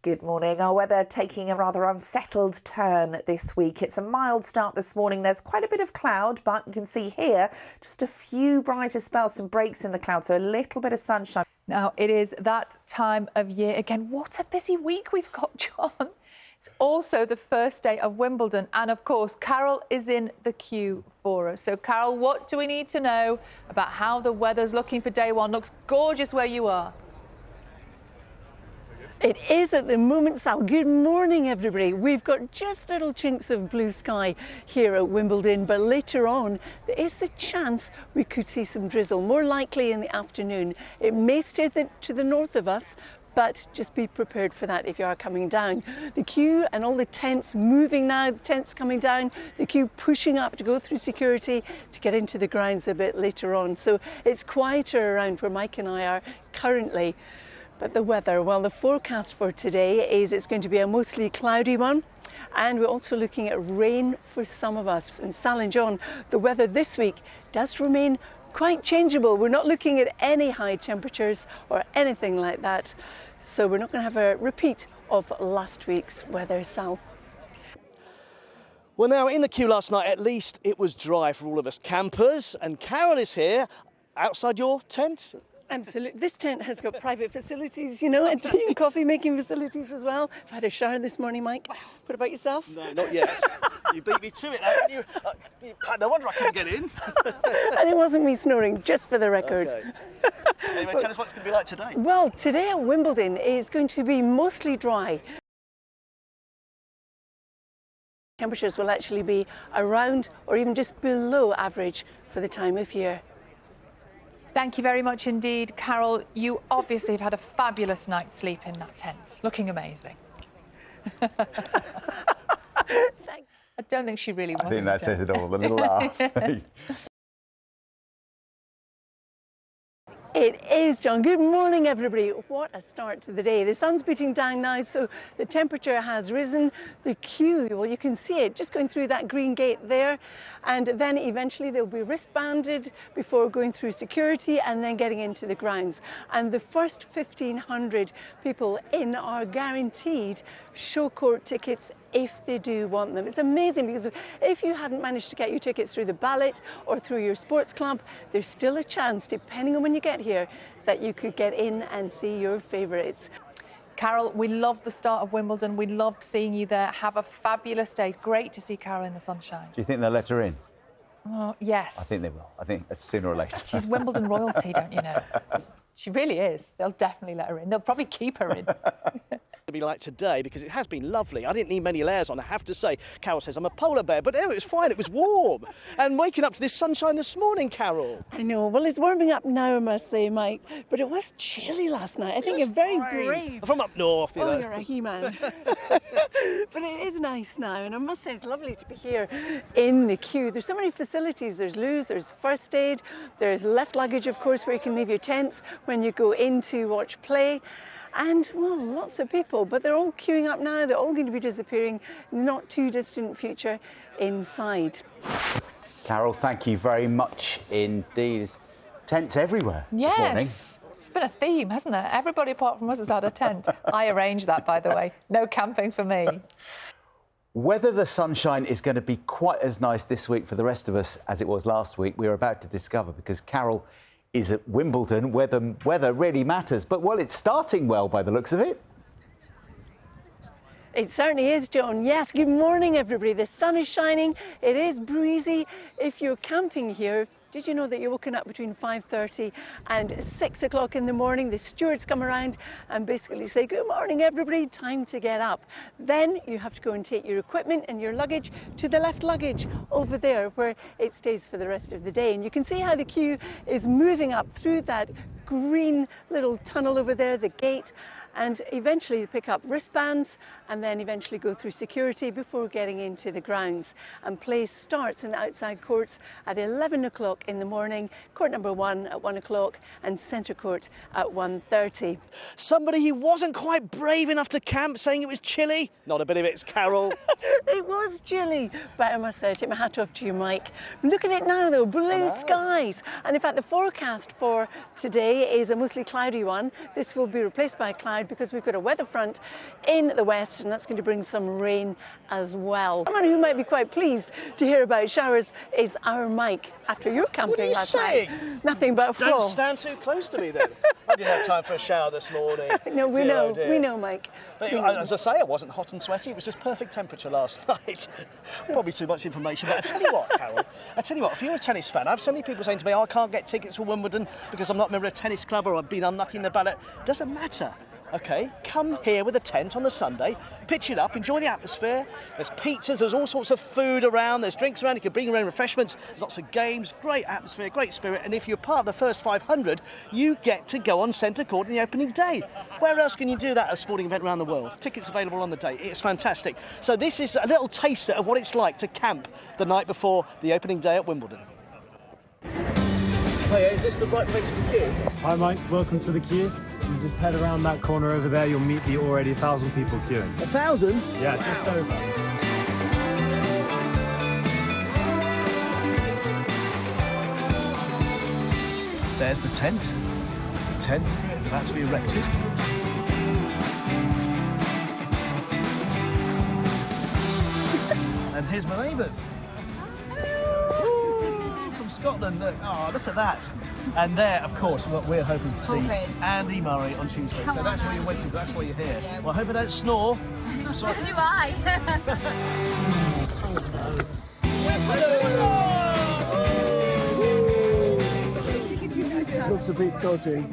Good morning. Our weather taking a rather unsettled turn this week. It's a mild start this morning. There's quite a bit of cloud, but you can see here just a few brighter spells, some breaks in the cloud, so a little bit of sunshine. Now, it is that time of year again. What a busy week we've got, John. It's also the first day of Wimbledon. And, of course, Carol is in the queue for us. So, Carol, what do we need to know about how the weather's looking for day one? Looks gorgeous where you are. It is at the moment, Sal. Good morning, everybody. We've got just little chinks of blue sky here at Wimbledon, but later on, there is the chance we could see some drizzle, more likely in the afternoon. It may stay to the north of us, but just be prepared for that if you are coming down. The queue and all the tents moving now, the tents coming down, the queue pushing up to go through security to get into the grounds a bit later on. So it's quieter around where Mike and I are currently. But the weather, well, the forecast for today is it's going to be a mostly cloudy one. And we're also looking at rain for some of us. And Sal and John, the weather this week does remain quite changeable. We're not looking at any high temperatures or anything like that. So we're not going to have a repeat of last week's weather, Sal. Well, now, in the queue last night, at least it was dry for all of us campers. And Carol is here outside your tent. Absolutely. This tent has got private facilities, you know, and tea and coffee making facilities as well. I've had a shower this morning, Mike. What about yourself? No, not yet. You beat me to it, haven't you? No wonder I couldn't get in. And it wasn't me snoring, just for the record. Okay. Anyway, tell us what it's going to be like today. Well, today at Wimbledon is going to be mostly dry. Temperatures will actually be around or even just below average for the time of year. Thank you very much indeed, Carol. You obviously have had a fabulous night's sleep in that tent. Looking amazing. I don't think she really was. I think that says it all, the little laugh. It is, John. Good morning, everybody. What a start to the day. The sun's beating down now, so the temperature has risen. The queue, well, you can see it just going through that green gate there. And then eventually they'll be wristbanded before going through security and then getting into the grounds. And the first 1,500 people in are guaranteed show court tickets if they do want them. It's amazing because if you haven't managed to get your tickets through the ballot or through your sports club, there's still a chance, depending on when you get here, that you could get in and see your favourites. Carol, we love the start of Wimbledon. We loved seeing you there. Have a fabulous day. Great to see Carol in the sunshine. Do you think they'll let her in? Oh, yes. I think they will. I think that's sooner or later. She's Wimbledon royalty, don't you know? She really is. They'll definitely let her in. They'll probably keep her in. To be like today, because it has been lovely. I didn't need many layers on, I have to say. Carol says I'm a polar bear, but it was fine, it was warm. And waking up to this sunshine this morning, Carol. I know, well, it's warming up now, I must say, Mike, but it was chilly last night. I think you're very brave. I'm from up north, you know. Oh, you're a he-man. But it is nice now, and I must say it's lovely to be here in the queue. There's so many facilities. There's loos, there's first aid, there's left luggage, of course, where you can leave your tents when you go in to watch play. And, well, lots of people, but they're all queuing up now. They're all going to be disappearing not too distant future inside. Carol, thank you very much indeed. There's tents everywhere this morning. Yes. It's been a theme, hasn't there? Everybody apart from us has had a tent. I arranged that, by the way. No camping for me. Whether the sunshine is going to be quite as nice this week for the rest of us as it was last week, we're about to discover, because Carol is at Wimbledon, where the weather really matters. But, well, it's starting well by the looks of it. It certainly is, John. Yes, good morning, everybody. The sun is shining. It is breezy. If you're camping here, did you know that you're woken up between 5:30 and 6 o'clock in the morning? The stewards come around and basically say, good morning, everybody, time to get up. Then you have to go and take your equipment and your luggage to the left luggage over there, where it stays for the rest of the day. And you can see how the queue is moving up through that green little tunnel over there, the gate, and eventually pick up wristbands and then eventually go through security before getting into the grounds. And play starts in outside courts at 11 o'clock in the morning, court number 1 at 1 o'clock and centre court at 1:30. Somebody who wasn't quite brave enough to camp, saying it was chilly. Not a bit of it, it's Carol. It was chilly, but I must say, I take my hat off to you, Mike. Look at it now, though, blue skies. And in fact, the forecast for today is a mostly cloudy one. This will be replaced by a cloud outside because we've got a weather front in the west, and that's going to bring some rain as well. Someone who might be quite pleased to hear about showers is our Mike after your camping last night. Nothing but floor. Don't stand too close to me then. I didn't have time for a shower this morning. No, we Dear, know, oh dear. we know, Mike. But, We know. as I say, I wasn't hot and sweaty. It was just perfect temperature last night. Probably too much information, but I tell you what, Carol. I tell you what, if you're a tennis fan, I have so many people saying to me, oh, I can't get tickets for Wimbledon because I'm not a member of a tennis club or I've been unlucky in the ballot. Doesn't matter. Okay, come here with a tent on the Sunday, pitch it up, enjoy the atmosphere. There's pizzas, there's all sorts of food around, there's drinks around, you can bring your own refreshments, there's lots of games, great atmosphere, great spirit, and if you're part of the first 500, you get to go on centre court on the opening day. Where else can you do that at a sporting event around the world? Tickets available on the day, it's fantastic. So this is a little taster of what it's like to camp the night before the opening day at Wimbledon. Hey, is this the right place for the queue? Hi Mike, welcome to the queue. You just head around that corner over there, you'll meet the already 1,000 people queuing. 1,000? Yeah, just over. There's the tent. The tent is about to be erected. And here's my neighbours. From Scotland. Oh, look at that. And there, of course, what we're hoping to see Andy Murray on Tuesday. So that's why you're waiting for, that's why you're here. Well, I hope I don't snore. So do I. Looks a bit dodgy.